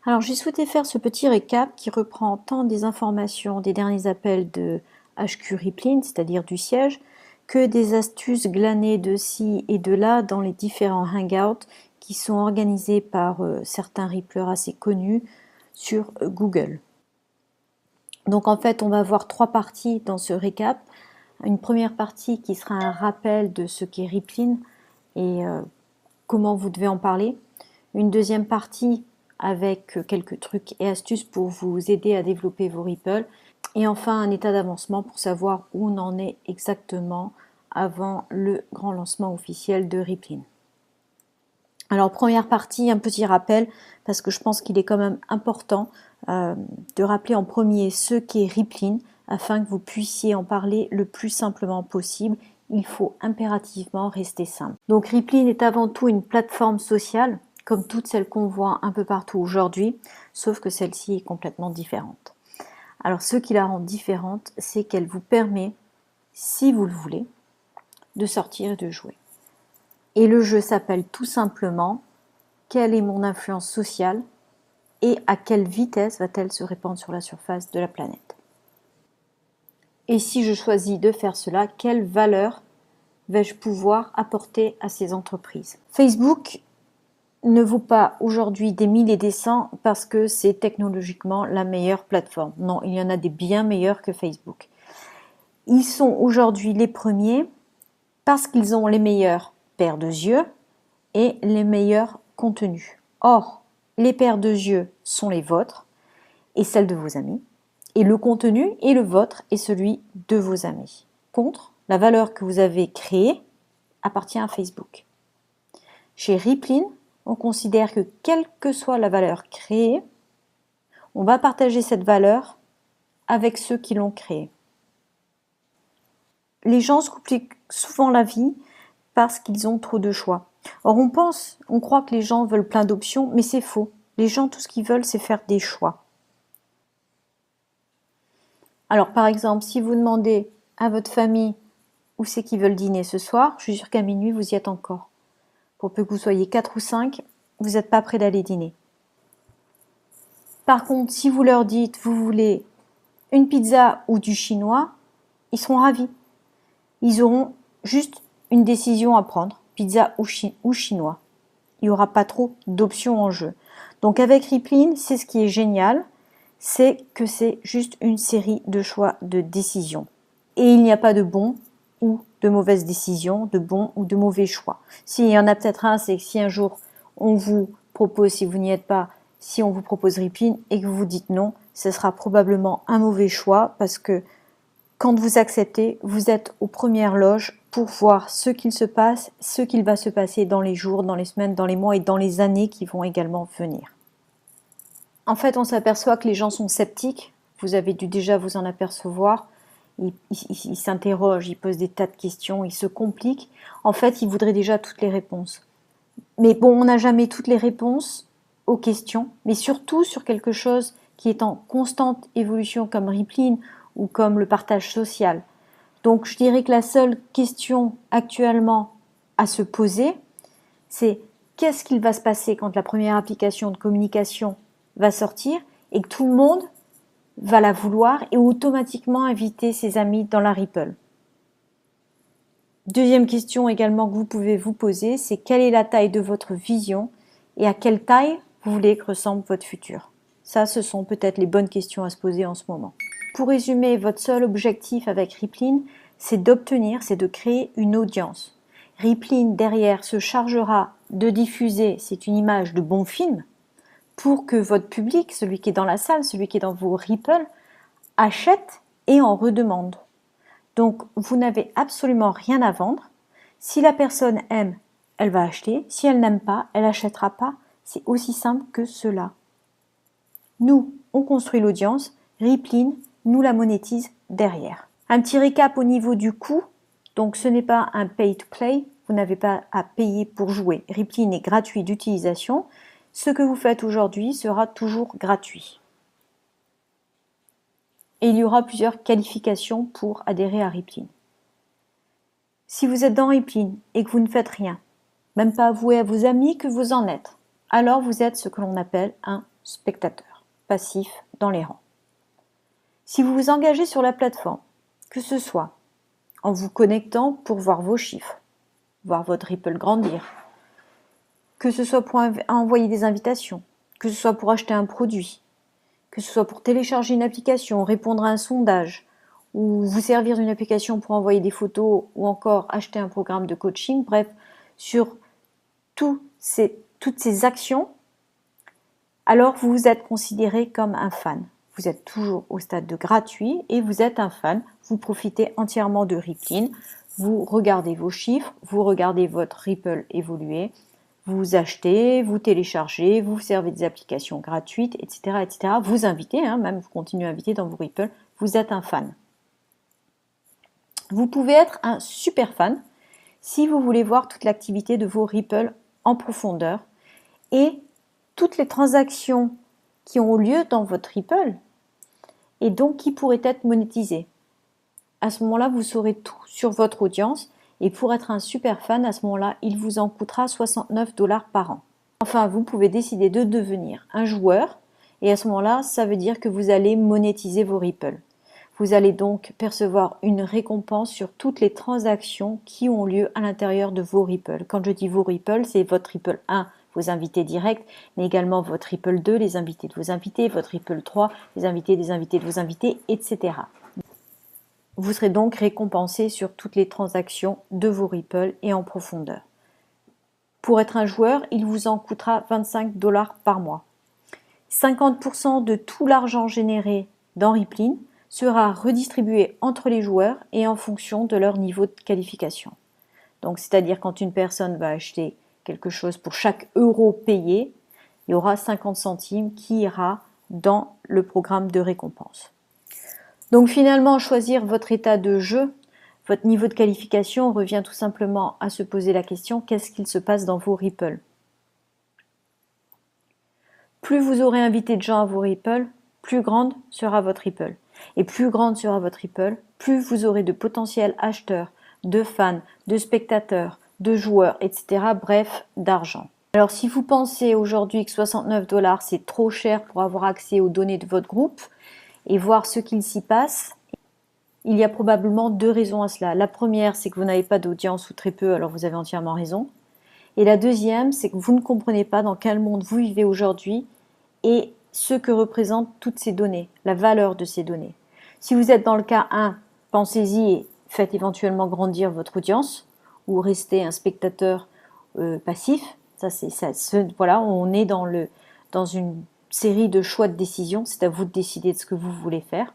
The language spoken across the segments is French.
Alors j'ai souhaité faire ce petit récap qui reprend tant des informations des derniers appels de HQ Rippling, c'est-à-dire du siège, que des astuces glanées de ci et de là dans les différents hangouts qui sont organisés par certains Ripplers assez connus sur Google. Donc en fait on va voir trois parties dans ce récap. Une première partie qui sera un rappel de ce qu'est Rippling et comment vous devez en parler. Une deuxième partie avec quelques trucs et astuces pour vous aider à développer vos Ripple. Et enfin, un état d'avancement pour savoir où on en est exactement avant le grand lancement officiel de Rippling. Alors, première partie, un petit rappel, parce que je pense qu'il est quand même important de rappeler en premier ce qu'est Rippling, afin que vous puissiez en parler le plus simplement possible. Il faut impérativement rester simple. Donc, Rippling est avant tout une plateforme sociale, comme toutes celles qu'on voit un peu partout aujourd'hui, sauf que celle-ci est complètement différente. Alors ce qui la rend différente, c'est qu'elle vous permet, si vous le voulez, de sortir et de jouer. Et le jeu s'appelle tout simplement « Quelle est mon influence sociale et à quelle vitesse va-t-elle se répandre sur la surface de la planète ?» Et si je choisis de faire cela, quelle valeur vais-je pouvoir apporter à ces entreprises ? Facebook ne vaut pas aujourd'hui des 1000 et des 100 parce que c'est technologiquement la meilleure plateforme. Non, il y en a des bien meilleurs que Facebook. Ils sont aujourd'hui les premiers parce qu'ils ont les meilleures paires de yeux et les meilleurs contenus. Or, les paires de yeux sont les vôtres et celles de vos amis, et le contenu est le vôtre et celui de vos amis. Contre, la valeur que vous avez créée appartient à Facebook. Chez Rippling, on considère que quelle que soit la valeur créée, on va partager cette valeur avec ceux qui l'ont créée. Les gens se compliquent souvent la vie parce qu'ils ont trop de choix. Or, on croit que les gens veulent plein d'options, mais c'est faux. Les gens, tout ce qu'ils veulent, c'est faire des choix. Alors, par exemple, si vous demandez à votre famille où c'est qu'ils veulent dîner ce soir, je suis sûre qu'à minuit, vous y êtes encore. Pour peu que vous soyez 4 ou 5, vous n'êtes pas prêt d'aller dîner. Par contre, si vous leur dites, vous voulez une pizza ou du chinois, ils seront ravis. Ils auront juste une décision à prendre, pizza ou chinois. Il n'y aura pas trop d'options en jeu. Donc avec Rippling, c'est ce qui est génial, c'est que c'est juste une série de choix de décisions. Et il n'y a pas de bon ou de mauvaise décision, de bon ou de mauvais choix. S'il y en a peut-être un, c'est que si un jour on vous propose, si vous n'y êtes pas, si on vous propose Rippling et que vous dites non, ce sera probablement un mauvais choix parce que quand vous acceptez, vous êtes aux premières loges pour voir ce qu'il se passe, ce qu'il va se passer dans les jours, dans les semaines, dans les mois et dans les années qui vont également venir. En fait, on s'aperçoit que les gens sont sceptiques. Vous avez dû déjà vous en apercevoir. Ils s'interrogent, ils posent des tas de questions, ils se compliquent. En fait, ils voudraient déjà toutes les réponses. Mais bon, on n'a jamais toutes les réponses aux questions, mais surtout sur quelque chose qui est en constante évolution comme Rippling ou comme le partage social. Donc je dirais que la seule question actuellement à se poser, c'est qu'est-ce qu'il va se passer quand la première application de communication va sortir et que tout le monde va la vouloir et automatiquement inviter ses amis dans la Ripple. Deuxième question également que vous pouvez vous poser, c'est quelle est la taille de votre vision et à quelle taille vous voulez que ressemble votre futur. Ça, ce sont peut-être les bonnes questions à se poser en ce moment. Pour résumer, votre seul objectif avec Rippling, c'est de créer une audience. Rippling, derrière, se chargera de diffuser, c'est une image de bon film, pour que votre public, celui qui est dans la salle, celui qui est dans vos Ripple, achète et en redemande. Donc, vous n'avez absolument rien à vendre. Si la personne aime, elle va acheter. Si elle n'aime pas, elle n'achètera pas. C'est aussi simple que cela. Nous, on construit l'audience. Rippling nous la monétise derrière. Un petit récap au niveau du coût. Donc, ce n'est pas un pay to play. Vous n'avez pas à payer pour jouer. Rippling est gratuit d'utilisation. Ce que vous faites aujourd'hui sera toujours gratuit. Et il y aura plusieurs qualifications pour adhérer à Rippling. Si vous êtes dans Rippling et que vous ne faites rien, même pas avouer à vos amis que vous en êtes, alors vous êtes ce que l'on appelle un spectateur passif dans les rangs. Si vous vous engagez sur la plateforme, que ce soit en vous connectant pour voir vos chiffres, voir votre Ripple grandir, que ce soit pour envoyer des invitations, que ce soit pour acheter un produit, que ce soit pour télécharger une application, répondre à un sondage, ou vous servir d'une application pour envoyer des photos, ou encore acheter un programme de coaching, bref, sur toutes ces actions, alors vous êtes considéré comme un fan. Vous êtes toujours au stade de gratuit et vous êtes un fan. Vous profitez entièrement de Rippling. Vous regardez vos chiffres, vous regardez votre Ripple évoluer, vous achetez, vous téléchargez, vous servez des applications gratuites, etc. etc. Vous invitez, même vous continuez à inviter dans vos Ripple. Vous êtes un fan. Vous pouvez être un super fan si vous voulez voir toute l'activité de vos Ripple en profondeur et toutes les transactions qui ont lieu dans votre Ripple et donc qui pourraient être monétisées. À ce moment-là, vous saurez tout sur votre audience et pour être un super fan, à ce moment-là, il vous en coûtera 69 $ par an. Enfin, vous pouvez décider de devenir un joueur et à ce moment-là, ça veut dire que vous allez monétiser vos Ripple. Vous allez donc percevoir une récompense sur toutes les transactions qui ont lieu à l'intérieur de vos Ripple. Quand je dis vos Ripple, c'est votre Ripple 1, vos invités directs, mais également votre Ripple 2, les invités de vos invités, votre Ripple 3, les invités des invités de vos invités, etc. Vous serez donc récompensé sur toutes les transactions de vos Ripple et en profondeur. Pour être un joueur, il vous en coûtera 25 $ par mois. 50% de tout l'argent généré dans Rippling sera redistribué entre les joueurs et en fonction de leur niveau de qualification. Donc, c'est-à-dire quand une personne va acheter quelque chose pour chaque euro payé, il y aura 50 centimes qui ira dans le programme de récompense. Donc finalement, choisir votre état de jeu, votre niveau de qualification revient tout simplement à se poser la question, qu'est-ce qu'il se passe dans vos Ripple? Plus vous aurez invité de gens à vos Ripple, plus grande sera votre Ripple. Et plus grande sera votre Ripple, plus vous aurez de potentiels acheteurs, de fans, de spectateurs, de joueurs, etc. Bref, d'argent. Alors si vous pensez aujourd'hui que 69 $ c'est trop cher pour avoir accès aux données de votre groupe et voir ce qu'il s'y passe, il y a probablement deux raisons à cela. La première, c'est que vous n'avez pas d'audience ou très peu, alors vous avez entièrement raison. Et la deuxième, c'est que vous ne comprenez pas dans quel monde vous vivez aujourd'hui et ce que représentent toutes ces données, la valeur de ces données. Si vous êtes dans le cas 1, pensez-y et faites éventuellement grandir votre audience ou restez un spectateur passif. Voilà, on est dans une série de choix de décision, c'est à vous de décider de ce que vous voulez faire.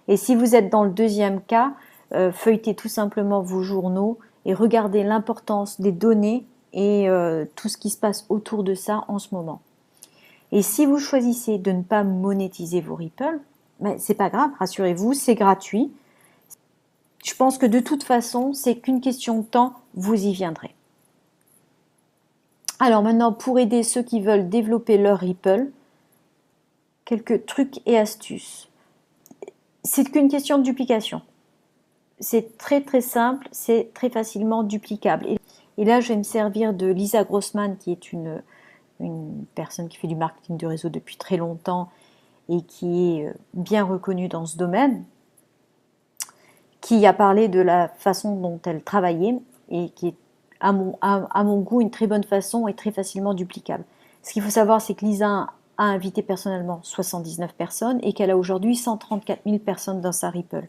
Et si vous êtes dans le deuxième cas, feuilletez tout simplement vos journaux et regardez l'importance des données et tout ce qui se passe autour de ça en ce moment. Et si vous choisissez de ne pas monétiser vos Ripple, c'est pas grave, rassurez-vous, c'est gratuit. Je pense que de toute façon, c'est qu'une question de temps, vous y viendrez. Alors maintenant, pour aider ceux qui veulent développer leur Ripple, quelques trucs et astuces. C'est qu'une question de duplication. C'est très très simple, c'est très facilement duplicable. Et là, je vais me servir de Lisa Grossman, qui est une personne qui fait du marketing de réseau depuis très longtemps et qui est bien reconnue dans ce domaine, qui a parlé de la façon dont elle travaillait et qui est à mon goût une très bonne façon et très facilement duplicable. Ce qu'il faut savoir, c'est que Lisa a invité personnellement 79 personnes et qu'elle a aujourd'hui 134 000 personnes dans sa Ripple.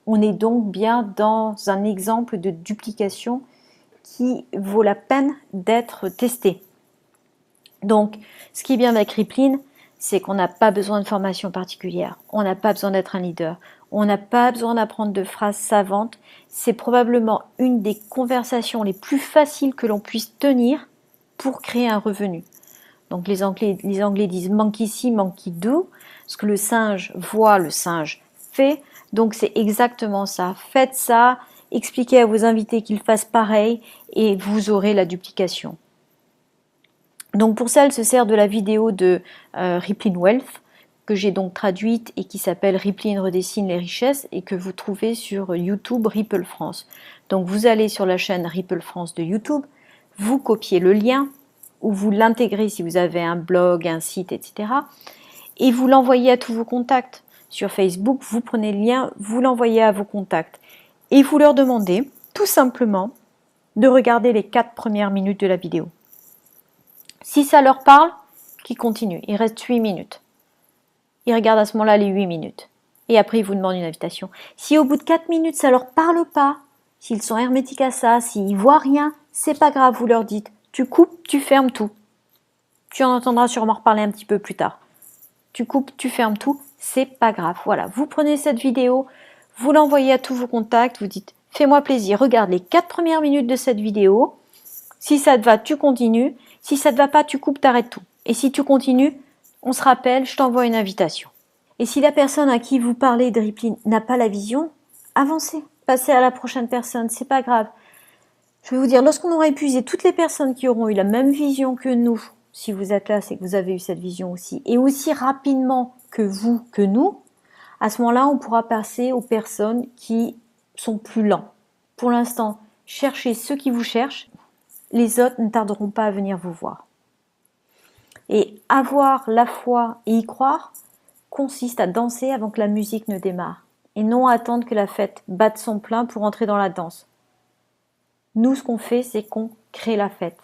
On est donc bien dans un exemple de duplication qui vaut la peine d'être testé. Donc, ce qui est bien avec Rippling, c'est qu'on n'a pas besoin de formation particulière, on n'a pas besoin d'être un leader, on n'a pas besoin d'apprendre de phrases savantes. C'est probablement une des conversations les plus faciles que l'on puisse tenir pour créer un revenu. Donc les Anglais disent monkey see, monkey do. Ce que le singe voit, le singe fait. Donc c'est exactement ça. Faites ça, expliquez à vos invités qu'ils fassent pareil et vous aurez la duplication. Donc pour ça, elle se sert de la vidéo de Rippling Wealth que j'ai donc traduite et qui s'appelle Rippling redessine les richesses et que vous trouvez sur YouTube Ripple France. Donc vous allez sur la chaîne Ripple France de YouTube, vous copiez le lien ou vous l'intégrez si vous avez un blog, un site, etc. Et vous l'envoyez à tous vos contacts. Sur Facebook, vous prenez le lien, vous l'envoyez à vos contacts. Et vous leur demandez tout simplement de regarder les 4 premières minutes de la vidéo. Si ça leur parle, qu'ils continuent. Il reste 8 minutes. Ils regardent à ce moment-là les 8 minutes. Et après, ils vous demandent une invitation. Si au bout de 4 minutes, ça ne leur parle pas, s'ils sont hermétiques à ça, s'ils ne voient rien, c'est pas grave, vous leur dites. Tu coupes, tu fermes tout. Tu en entendras sûrement reparler un petit peu plus tard. Tu coupes, tu fermes tout, c'est pas grave. Voilà, vous prenez cette vidéo, vous l'envoyez à tous vos contacts, vous dites « Fais-moi plaisir, regarde les 4 premières minutes de cette vidéo. Si ça te va, tu continues. Si ça te va pas, tu coupes, t'arrêtes tout. Et si tu continues, on se rappelle, je t'envoie une invitation. » Et si la personne à qui vous parlez de Rippling n'a pas la vision, avancez, passez à la prochaine personne, c'est pas grave. Je vais vous dire, lorsqu'on aura épuisé toutes les personnes qui auront eu la même vision que nous, si vous êtes là, c'est que vous avez eu cette vision aussi, et aussi rapidement que vous, que nous, à ce moment-là, on pourra passer aux personnes qui sont plus lents. Pour l'instant, cherchez ceux qui vous cherchent, les autres ne tarderont pas à venir vous voir. Et avoir la foi et y croire consiste à danser avant que la musique ne démarre, et non à attendre que la fête batte son plein pour entrer dans la danse. Nous, ce qu'on fait, c'est qu'on crée la fête.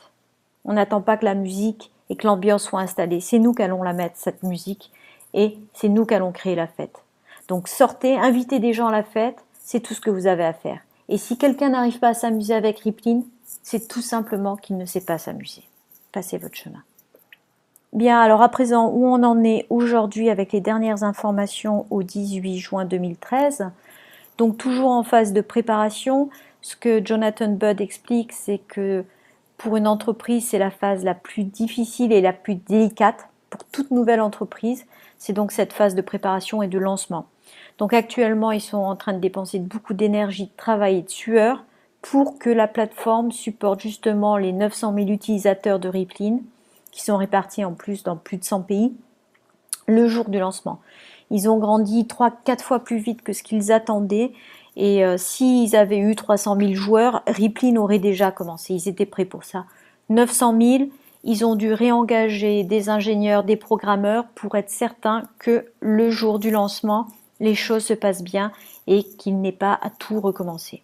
On n'attend pas que la musique et que l'ambiance soient installées. C'est nous qu'allons la mettre, cette musique, et c'est nous qu'allons créer la fête. Donc sortez, invitez des gens à la fête, c'est tout ce que vous avez à faire. Et si quelqu'un n'arrive pas à s'amuser avec Rippling, c'est tout simplement qu'il ne sait pas s'amuser. Passez votre chemin. Bien, alors à présent, où on en est aujourd'hui avec les dernières informations au 18 juin 2013. Donc toujours en phase de préparation. Ce que Jonathan Budd explique, c'est que pour une entreprise, c'est la phase la plus difficile et la plus délicate pour toute nouvelle entreprise. C'est donc cette phase de préparation et de lancement. Donc actuellement, ils sont en train de dépenser beaucoup d'énergie, de travail et de sueur pour que la plateforme supporte justement les 900 000 utilisateurs de Rippling, qui sont répartis en plus dans plus de 100 pays, le jour du lancement. Ils ont grandi 3-4 fois plus vite que ce qu'ils attendaient. Et s'ils avaient eu 300 000 joueurs, Rippling aurait déjà commencé. Ils étaient prêts pour ça. 900 000, ils ont dû réengager des ingénieurs, des programmeurs pour être certains que le jour du lancement, les choses se passent bien et qu'il n'ait pas à tout recommencer.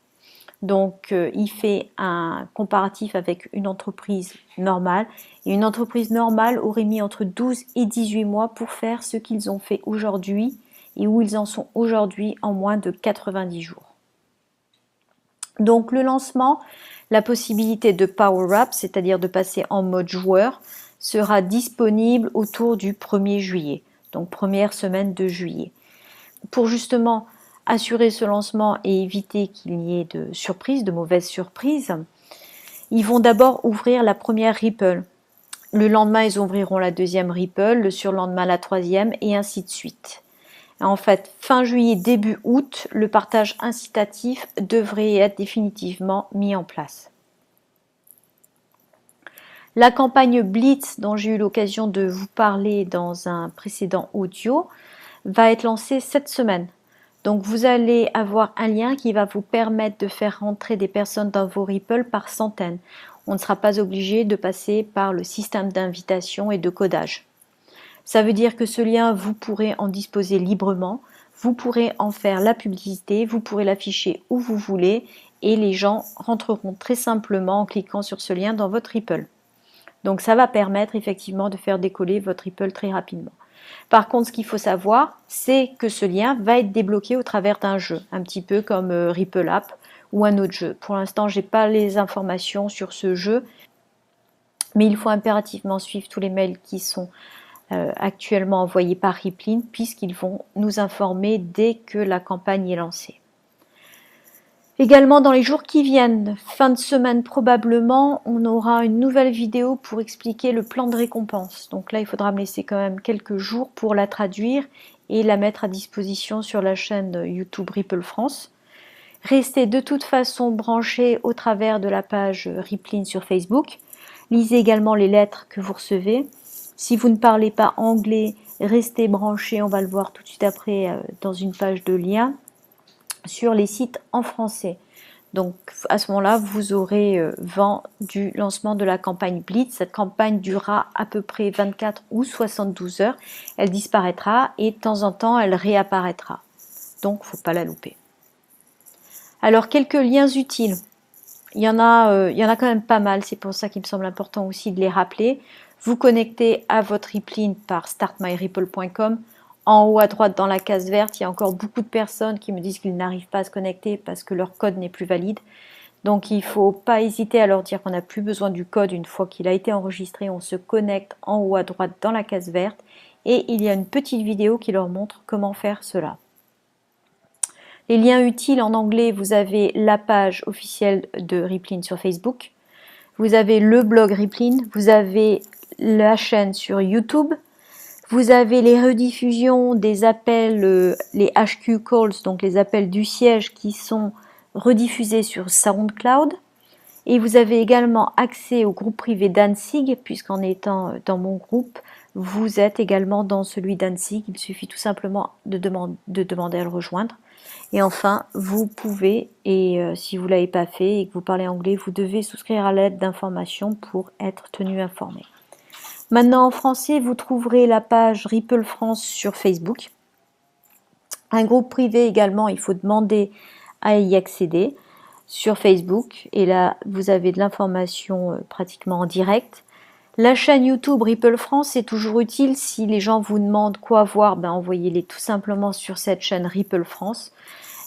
Donc, il fait un comparatif avec une entreprise normale. Et une entreprise normale aurait mis entre 12 et 18 mois pour faire ce qu'ils ont fait aujourd'hui et où ils en sont aujourd'hui en moins de 90 jours. Donc, le lancement, la possibilité de Power Up, c'est-à-dire de passer en mode joueur, sera disponible autour du 1er juillet, donc première semaine de juillet. Pour justement assurer ce lancement et éviter qu'il y ait de surprises, de mauvaises surprises, ils vont d'abord ouvrir la première Ripple. Le lendemain, ils ouvriront la deuxième Ripple, le surlendemain la troisième et ainsi de suite. En fait, fin juillet, début août, le partage incitatif devrait être définitivement mis en place. La campagne Blitz, dont j'ai eu l'occasion de vous parler dans un précédent audio, va être lancée cette semaine. Donc vous allez avoir un lien qui va vous permettre de faire rentrer des personnes dans vos Ripple par centaines. On ne sera pas obligé de passer par le système d'invitation et de codage. Ça veut dire que ce lien, vous pourrez en disposer librement, vous pourrez en faire la publicité, vous pourrez l'afficher où vous voulez et les gens rentreront très simplement en cliquant sur ce lien dans votre Ripple. Donc ça va permettre effectivement de faire décoller votre Ripple très rapidement. Par contre, ce qu'il faut savoir, c'est que ce lien va être débloqué au travers d'un jeu, un petit peu comme Ripple App ou un autre jeu. Pour l'instant, je n'ai pas les informations sur ce jeu, mais il faut impérativement suivre tous les mails qui sont actuellement envoyés par Rippling, puisqu'ils vont nous informer dès que la campagne est lancée. Également, dans les jours qui viennent, fin de semaine probablement, on aura une nouvelle vidéo pour expliquer le plan de récompense. Donc là, il faudra me laisser quand même quelques jours pour la traduire et la mettre à disposition sur la chaîne YouTube Ripple France. Restez de toute façon branchés au travers de la page Rippling sur Facebook. Lisez également les lettres que vous recevez. Si vous ne parlez pas anglais, restez branchés, on va le voir tout de suite après dans une page de lien, sur les sites en français. Donc à ce moment-là, vous aurez vent du lancement de la campagne Blitz. Cette campagne durera à peu près 24 ou 72 heures. Elle disparaîtra et de temps en temps, elle réapparaîtra. Donc, il ne faut pas la louper. Alors, quelques liens utiles. Il y en a quand même pas mal. C'est pour ça qu'il me semble important aussi de les rappeler. Vous connectez à votre Rippling par startmyripple.com. En haut à droite dans la case verte, il y a encore beaucoup de personnes qui me disent qu'ils n'arrivent pas à se connecter parce que leur code n'est plus valide. Donc il ne faut pas hésiter à leur dire qu'on n'a plus besoin du code une fois qu'il a été enregistré. On se connecte en haut à droite dans la case verte et il y a une petite vidéo qui leur montre comment faire cela. Les liens utiles en anglais, vous avez la page officielle de Rippling sur Facebook, vous avez le blog Rippling, vous avez la chaîne sur YouTube, vous avez les rediffusions des appels, les HQ Calls, donc les appels du siège qui sont rediffusés sur SoundCloud. Et vous avez également accès au groupe privé d'Annecy, puisqu'en étant dans mon groupe, vous êtes également dans celui d'Annecy. Il suffit tout simplement de demander à le rejoindre. Et enfin, vous pouvez, et si vous ne l'avez pas fait et que vous parlez anglais, vous devez souscrire à l'aide d'information pour être tenu informé. Maintenant, en français, vous trouverez la page Ripple France sur Facebook. Un groupe privé également, il faut demander à y accéder sur Facebook. Et là, vous avez de l'information pratiquement en direct. La chaîne YouTube Ripple France, c'est toujours utile. Si les gens vous demandent quoi voir, ben envoyez-les tout simplement sur cette chaîne Ripple France.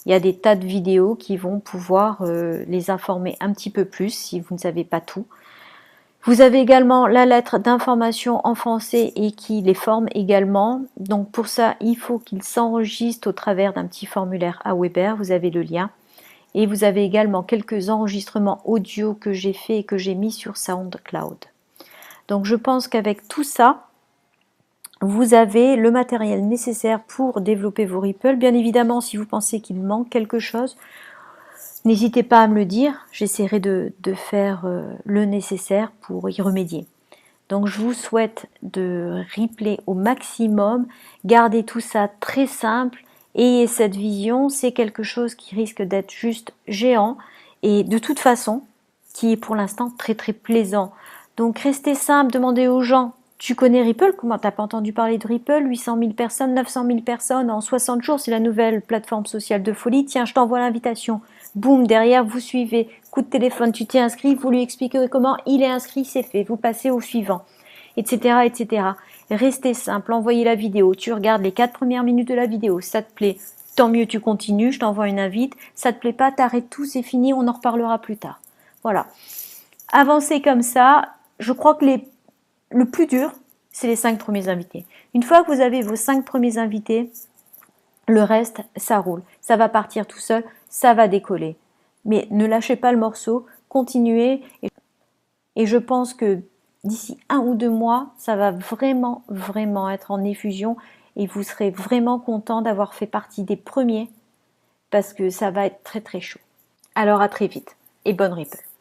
Il y a des tas de vidéos qui vont pouvoir les informer un petit peu plus si vous ne savez pas tout. Vous avez également la lettre d'information en français et qui les forme également. Donc pour ça, il faut qu'ils s'enregistrent au travers d'un petit formulaire à Weber. Vous avez le lien. Et vous avez également quelques enregistrements audio que j'ai fait et que j'ai mis sur SoundCloud. Donc je pense qu'avec tout ça, vous avez le matériel nécessaire pour développer vos Ripple. Bien évidemment, si vous pensez qu'il manque quelque chose, n'hésitez pas à me le dire, j'essaierai de faire le nécessaire pour y remédier. Donc je vous souhaite de rippler au maximum, gardez tout ça très simple, ayez cette vision, c'est quelque chose qui risque d'être juste géant et de toute façon qui est pour l'instant très très plaisant. Donc restez simple, demandez aux gens, tu connais Ripple? Comment t'as pas entendu parler de Ripple? 800 000 personnes, 900 000 personnes en 60 jours, c'est la nouvelle plateforme sociale de folie, tiens je t'envoie l'invitation. Boum, derrière, vous suivez, coup de téléphone, tu t'es inscrit, vous lui expliquez comment, il est inscrit, c'est fait, vous passez au suivant, etc., etc. Restez simple, envoyez la vidéo, tu regardes les 4 premières minutes de la vidéo, ça te plaît, tant mieux, tu continues, je t'envoie une invite, ça te plaît pas, t'arrêtes tout, c'est fini, on en reparlera plus tard. Voilà. Avancez comme ça, je crois que le plus dur, c'est les 5 premiers invités. Une fois que vous avez vos 5 premiers invités, le reste, ça roule. Ça va partir tout seul, ça va décoller. Mais ne lâchez pas le morceau, continuez. Et je pense que d'ici 1 ou 2 mois, ça va vraiment, vraiment être en effusion. Et vous serez vraiment content d'avoir fait partie des premiers parce que ça va être très, très chaud. Alors à très vite et bonne Ripple.